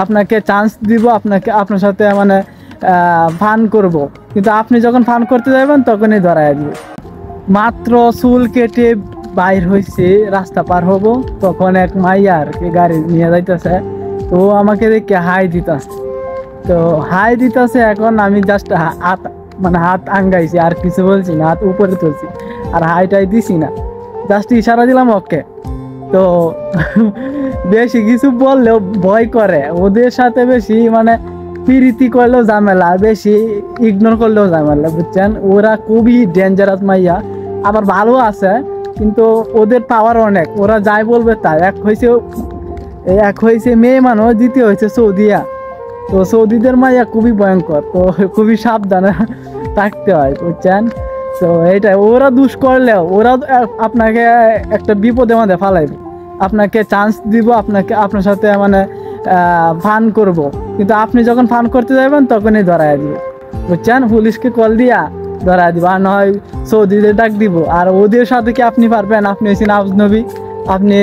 আপনাকে চান্স দিব, আপনার সাথে মানে ফান করব, কিন্তু আপনি যখন ফান করতে যাবেন তখনই ধরায় দিব। মাত্র চুল কেটে বাইর হয়েছে, রাস্তা পার হব, তখন এক মাইয়া আর কি গাড়ি নিয়ে যাইতেছে, তো আমাকে দেখে হাই দিতেছে। তো হাই দিতেছে, এখন আমি জাস্ট হাত মানে হাত আঙ্গাইছি, আর কিছু বলছি না, হাত উপরে তুলছি আর হাইটাই দিছি না, জাস্ট ইশারা দিলাম ওকে। তো বেশি কিছু বললেও ভয় করে, ওদের সাথে বেশি মানে প্রীতি করলেও ঝামেলা, বেশি ইগনোর করলেও ঝামেলা, বুঝছেন? ওরা খুবই ডেঞ্জারাস মাইয়া, আবার ভালো আছে, কিন্তু ওদের পাওয়ার অনেক, ওরা যাই বলবে তাই। এক হয়েছে মেয়ে মানুষ, দ্বিতীয় হয়েছে সৌদিয়া। তো সৌদিদের মাইয়া খুবই ভয়ঙ্কর, তো খুবই সাবধানে থাকতে হয়, বুঝছেন? তো এইটাই, ওরা দুষ করলেও ওরা আপনাকে একটা বিপদে মধ্যে ফালাইবে, আপনাকে চান্স দিব, আপনার সাথে মানে ফান করব, কিন্তু আপনি যখন ফান করতে যাবেন তখনই ধরায় দিব, বুঝছেন? পুলিশকে কল দিয়া ধরায় দিব, আর নয় সৌদিদের ডাক দিব। আর ওদের সাথে কি আপনি পারবেন? আপনি হয়েছেন আজনবী, আপনি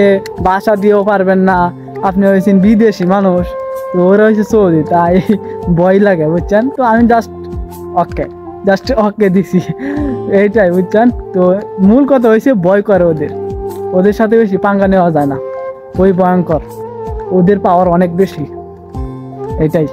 বাসা দিয়েও পারবেন না, আপনি হয়েছেন বিদেশি মানুষ, তো ওরা হয়েছে সৌদি, তাই ভয় লাগে, বুঝছেন? তো আমি জাস্ট ওকে দিছি, এইটাই, বুঝছেন? তো মূল কথা হয়েছে ভয় করে ওদের সাথে বেশি পাঙ্গা নেওয়া যায় না, ওই ভয়ঙ্কর, ওদের পাওয়ার অনেক বেশি, এইটাই।